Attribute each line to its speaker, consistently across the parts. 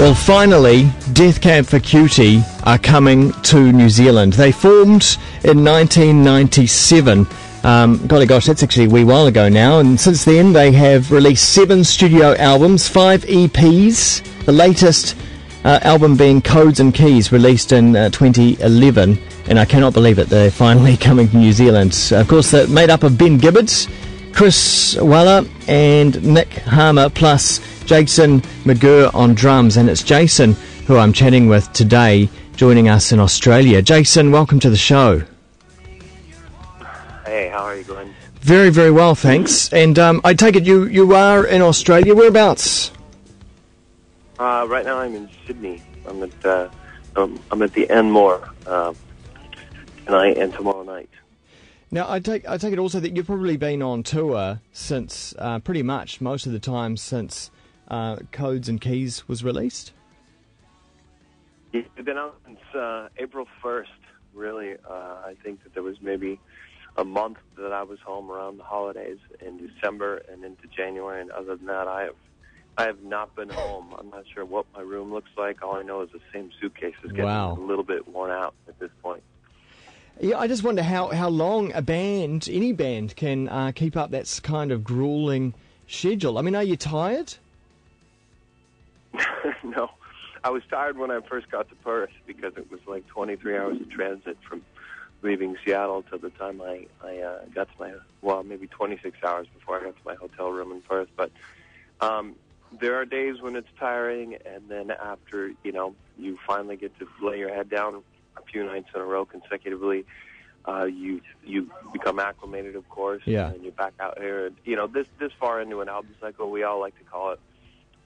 Speaker 1: Well, finally, Death Cab for Cutie are coming to New Zealand. They formed in 1997. Golly gosh, that's actually a wee while ago now. And since then, they have released 7 studio albums, 5 EPs. The latest album being Codes and Keys, released in 2011. And I cannot believe it, they're finally coming to New Zealand. Of course, they're made up of Ben Gibbard, Chris Weller and Nick Harmer, plus Jason McGerr on drums. And it's Jason who I'm chatting with today, joining us in Australia. Jason, welcome to the show.
Speaker 2: Hey, how are you going?
Speaker 1: Very, very well, thanks. And I take it you are in Australia. Whereabouts?
Speaker 2: Right now I'm in Sydney. I'm at the Enmore tonight and tomorrow night.
Speaker 1: Now, I take it also that you've probably been on tour since pretty much most of the time since Codes and Keys was released?
Speaker 2: Yeah, we've been out since April 1st, really. I think that there was maybe a month that I was home around the holidays in December and into January, and other than that, I have not been home. I'm not sure what my room looks like. All I know is the same suitcase is getting a little bit worn out at this point.
Speaker 1: Yeah, I just wonder how long any band, can keep up that kind of grueling schedule. I mean, are you tired?
Speaker 2: No. I was tired when I first got to Perth because it was like 23 hours of transit from leaving Seattle to the time I got to maybe 26 hours before I got to my hotel room in Perth. But there are days when it's tiring, and then after, you finally get to lay your head down a few nights in a row consecutively, you become acclimated, of course, and you're back out here. And, this far into an album cycle, we all like to call it,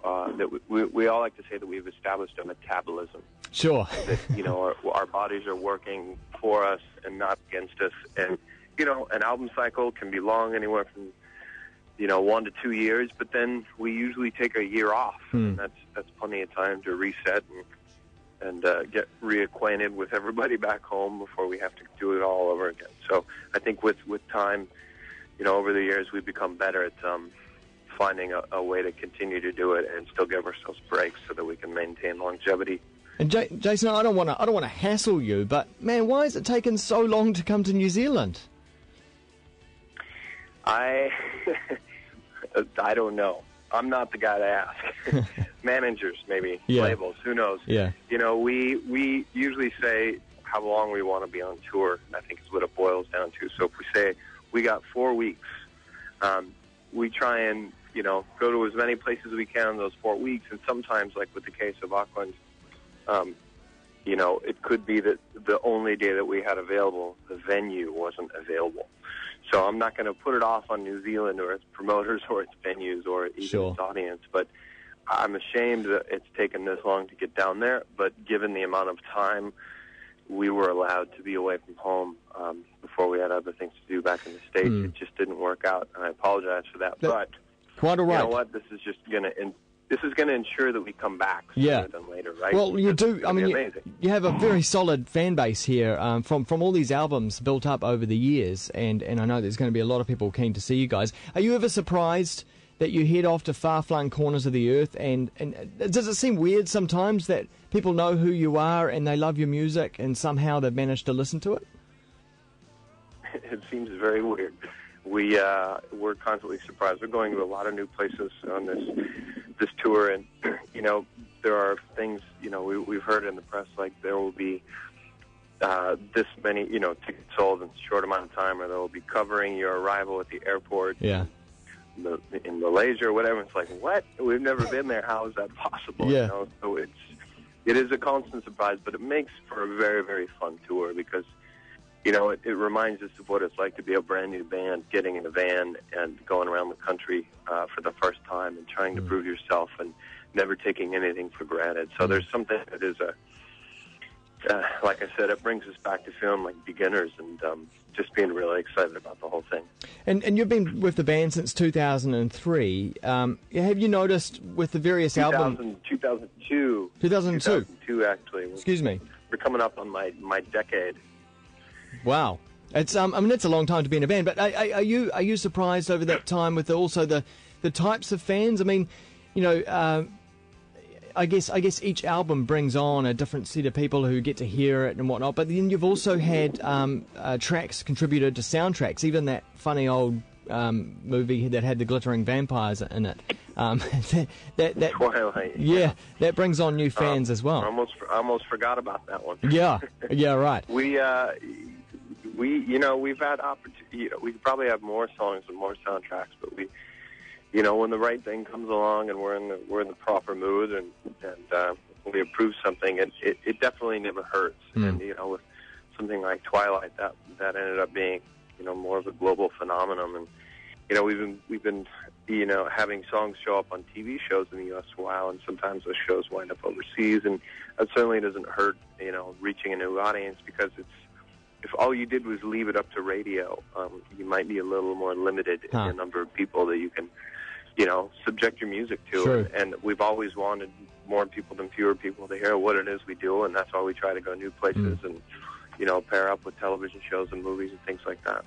Speaker 2: that we all like to say that we've established a metabolism.
Speaker 1: Sure.
Speaker 2: That, our bodies are working for us and not against us. And, an album cycle can be long, anywhere from 1 to 2 years, but then we usually take a year off. And that's plenty of time to reset and get reacquainted with everybody back home before we have to do it all over again. So I think with time, over the years, we've become better at finding a way to continue to do it and still give ourselves breaks so that we can maintain longevity.
Speaker 1: And Jason, I don't want to hassle you, but man, why has it taken so long to come to New Zealand? I
Speaker 2: don't know. I'm not the guy to ask. Managers, maybe. Labels, who knows? Yeah. We usually say how long we want to be on tour. I think is what it boils down to. So if we say we got 4 weeks, we try and, go to as many places as we can in those 4 weeks. And sometimes, like with the case of Auckland, it could be that the only day that we had available, the venue wasn't available. So I'm not going to put it off on New Zealand or its promoters or its venues or even its audience, but I'm ashamed that it's taken this long to get down there. But given the amount of time we were allowed to be away from home before we had other things to do back in the States, it just didn't work out, and I apologize for that. But
Speaker 1: quite all right.
Speaker 2: You know what? This is just going to ensure that we come back sooner than later, right?
Speaker 1: Well, you do. I mean, you have a very solid fan base here from all these albums built up over the years, and I know there's going to be a lot of people keen to see you guys. Are you ever surprised that you head off to far-flung corners of the earth, and does it seem weird sometimes that people know who you are and they love your music and somehow they've managed to listen to it?
Speaker 2: It seems very weird. We're constantly surprised. We're going to a lot of new places on this tour, and there are things we've heard in the press, like there will be this many tickets sold in a short amount of time, or they will be covering your arrival at the airport. Yeah. In Malaysia or whatever. It's like, what? We've never been there. How is that possible? Yeah. So it is a constant surprise, but it makes for a very, very fun tour because it reminds us of what it's like to be a brand new band, getting in a van and going around the country for the first time and trying to prove yourself and never taking anything for granted. So there's something that is like I said, it brings us back to feeling like beginners and just being really excited about the whole thing.
Speaker 1: And you've been with the band since 2003. Have you noticed with the various albums?
Speaker 2: 2002. 2002, actually.
Speaker 1: Excuse me.
Speaker 2: We're coming up on my decade.
Speaker 1: Wow. It's it's a long time to be in a band, but are you surprised over that time with also the types of fans? I mean, I guess each album brings on a different set of people who get to hear it and whatnot. But then you've also had tracks contributed to soundtracks. Even that funny old movie that had the glittering vampires in it. That
Speaker 2: Twilight.
Speaker 1: Yeah, that brings on new fans as well.
Speaker 2: I almost forgot about that one.
Speaker 1: Yeah, right.
Speaker 2: We've had opportunity. We probably have more songs and more soundtracks, but when the right thing comes along and we're in the proper mood and we approve something, it definitely never hurts. And with something like Twilight, that ended up being more of a global phenomenon. And we've been having songs show up on TV shows in the U.S. for a while, and sometimes those shows wind up overseas, and that certainly doesn't hurt reaching a new audience, because if all you did was leave it up to radio, you might be a little more limited in the number of people that you can subject your music to.
Speaker 1: Sure.
Speaker 2: And we've always wanted more people than fewer people to hear what it is we do, and that's why we try to go new places and pair up with television shows and movies and things like that.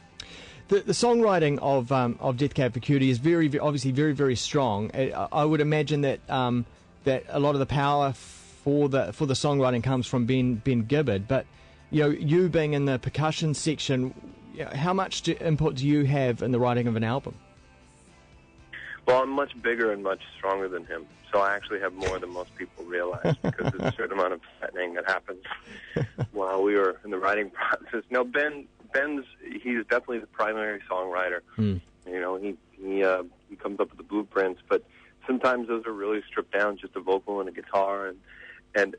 Speaker 1: The songwriting of Death Cab for Cutie is obviously very, very strong. I would imagine that that a lot of the power for the songwriting comes from Ben Gibbard. But you being in the percussion section, how much input do you have in the writing of an album?
Speaker 2: Well, I'm much bigger and much stronger than him, so I actually have more than most people realize, because there's a certain amount of threatening that happens while we were in the writing process. No, he's definitely the primary songwriter. He comes up with the blueprints, but sometimes those are really stripped down, just a vocal and a guitar. And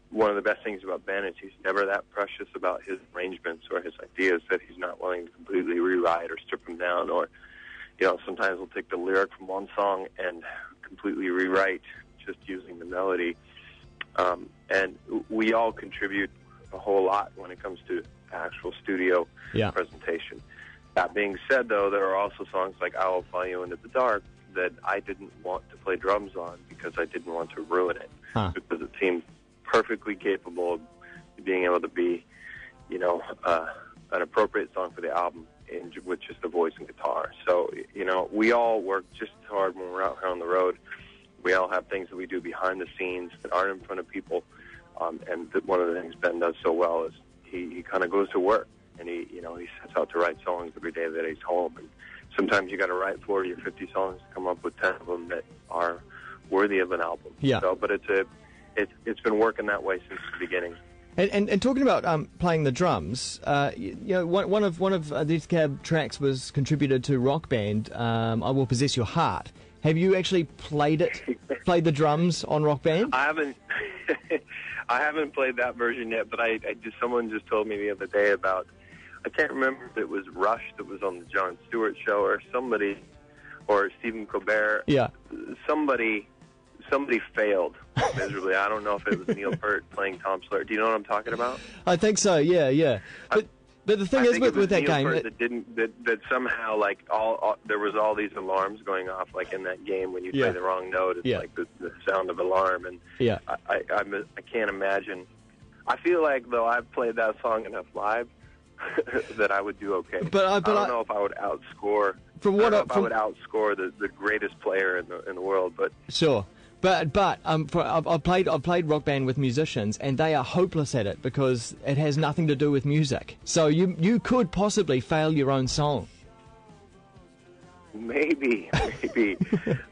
Speaker 2: one of the best things about Ben is he's never that precious about his arrangements or his ideas that he's not willing to completely rewrite or strip them down. Or sometimes we'll take the lyric from one song and completely rewrite just using the melody. And we all contribute a whole lot when it comes to actual studio presentation. That being said, though, there are also songs like I Will Follow You Into the Dark that I didn't want to play drums on because I didn't want to ruin it. Because it seemed perfectly capable of being able to be, an appropriate song for the album with just the voice and guitar. So, we all work just as hard when we're out here on the road. We all have things that we do behind the scenes that aren't in front of people. And one of the things Ben does so well is he kind of goes to work, and he sets out to write songs every day that he's home. And sometimes you got to write 40 or 50 songs to come up with 10 of them that are worthy of an album. Yeah. So, but it's been working that way since the beginning.
Speaker 1: And talking about playing the drums, one of these Cab tracks was contributed to Rock Band, I Will Possess Your Heart. Have you actually played the drums on Rock Band?
Speaker 2: I haven't played that version yet, but someone just told me the other day about, I can't remember if it was Rush that was on the Jon Stewart show or somebody, or Stephen Colbert. Yeah. Somebody failed miserably. I don't know if it was Neil Peart playing Tom Sawyer. Do you know what I'm talking about?
Speaker 1: I think so. Yeah. But the thing is with that game,
Speaker 2: that somehow there was all these alarms going off in that game when you play the wrong note. It's like the sound of alarm, and I can't imagine. I feel like though I've played that song enough live that I would do okay. But I don't know if I would outscore. I would outscore the greatest player in the world, but
Speaker 1: sure. But I've played Rock Band with musicians, and they are hopeless at it because it has nothing to do with music. So you could possibly fail your own song.
Speaker 2: Maybe.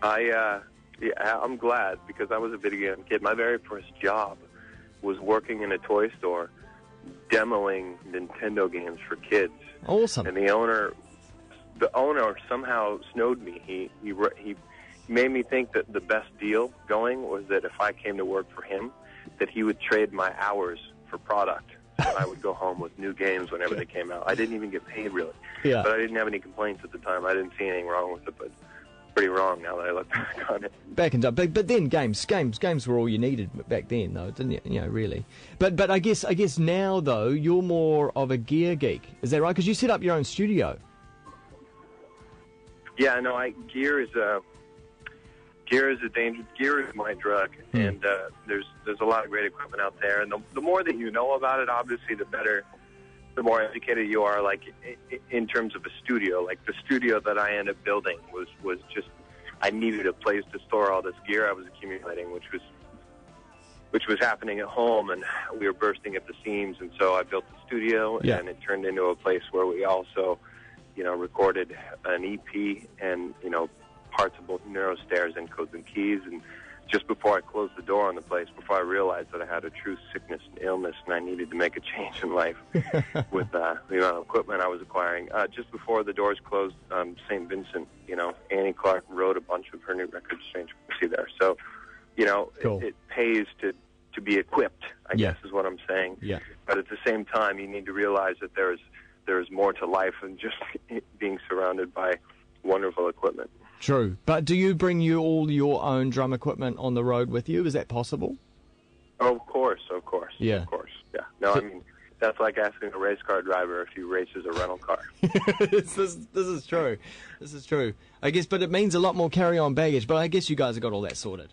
Speaker 2: I'm glad, because I was a video game kid. My very first job was working in a toy store, demoing Nintendo games for kids.
Speaker 1: Awesome.
Speaker 2: And the owner somehow snowed me. He made me think that the best deal going was that if I came to work for him, that he would trade my hours for product. And I would go home with new games whenever they came out. I didn't even get paid, really. Yeah. But I didn't have any complaints at the time. I didn't see anything wrong with it, but pretty wrong now that I look back on it.
Speaker 1: But then games were all you needed back then, though, didn't you? Really. But I guess now though you're more of a gear geek. Is that right? Because you set up your own studio.
Speaker 2: Yeah, no. Gear is a danger. Gear is my drug, and there's a lot of great equipment out there. And the more that you know about it, obviously, the better, the more educated you are. In terms of a studio, the studio that I ended up building was just, I needed a place to store all this gear I was accumulating, which was which was happening at home, and we were bursting at the seams. And so I built a studio,
Speaker 1: Yeah.
Speaker 2: and it turned into a place where we also, recorded an EP and, parts of both Neuro Stairs and Codes and Keys. And just before I closed the door on the place, before I realized that I had a true sickness and illness and I needed to make a change in life with the amount of equipment I was acquiring, just before the doors closed, St. Vincent, Annie Clark wrote a bunch of her new records, Strange Mercy, there. So,
Speaker 1: Cool.
Speaker 2: it pays to be equipped, I
Speaker 1: Yeah.
Speaker 2: guess is what I'm saying.
Speaker 1: Yeah.
Speaker 2: But at the same time, you need to realize that there's more to life than just being surrounded by wonderful equipment.
Speaker 1: True. But do you bring all your own drum equipment on the road with you? Is that possible?
Speaker 2: Oh, of course.
Speaker 1: Yeah.
Speaker 2: Of course, yeah. No,
Speaker 1: So-
Speaker 2: I mean, that's like asking a race car driver if he races a rental car.
Speaker 1: this is true. This is true. I guess, but it means a lot more carry-on baggage. But I guess you guys have got all that sorted.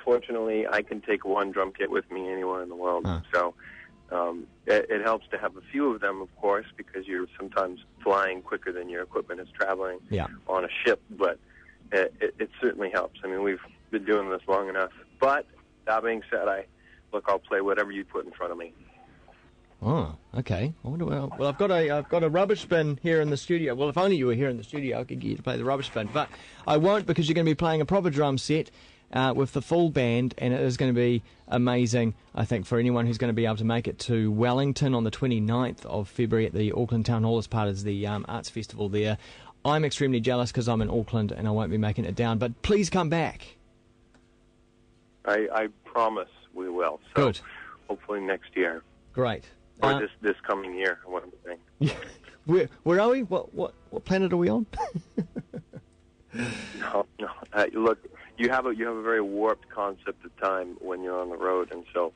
Speaker 2: Fortunately, I can take one drum kit with me anywhere in the world.
Speaker 1: Huh.
Speaker 2: So it helps to have a few of them, of course, because you're sometimes flying quicker than your equipment is traveling
Speaker 1: Yeah.
Speaker 2: on a ship. But it certainly helps. I mean, we've been doing this long enough. But that being said, I'll play whatever you put in front of me.
Speaker 1: Oh, okay. Well, I've got a rubbish bin here in the studio. Well, if only you were here in the studio, I could get you to play the rubbish bin. But I won't, because you're going to be playing a proper drum set with the full band, and it is going to be amazing, I think, for anyone who's going to be able to make it to Wellington on the 29th of February at the Auckland Town Hall as part of the Arts Festival there. I'm extremely jealous because I'm in Auckland and I won't be making it down. But please come back.
Speaker 2: I promise we will. So
Speaker 1: Good.
Speaker 2: hopefully next year.
Speaker 1: Great.
Speaker 2: Or this coming year, what I'm saying.
Speaker 1: Yeah. Where are we? What planet are we on?
Speaker 2: No. Look, you have a very warped concept of time when you're on the road, and so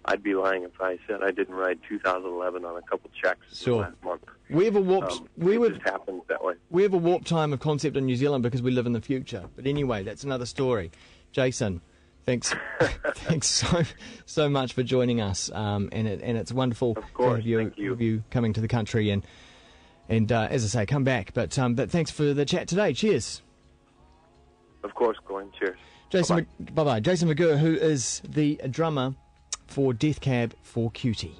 Speaker 2: I'd be lying if I said I didn't write 2011 on a couple checks
Speaker 1: Sure.
Speaker 2: last month.
Speaker 1: We have a warped.
Speaker 2: It just happens that way.
Speaker 1: We have a warped time of concept in New Zealand because we live in the future. But anyway, that's another story. Jason, thanks so much for joining us. And it's wonderful
Speaker 2: Of course,
Speaker 1: to
Speaker 2: thank you.
Speaker 1: have you coming to the country and as I say, come back. But thanks for the chat today. Cheers.
Speaker 2: Of course, Glenn. Cheers.
Speaker 1: Jason, bye-bye. Jason McGerr, who is the drummer for Death Cab for Cutie.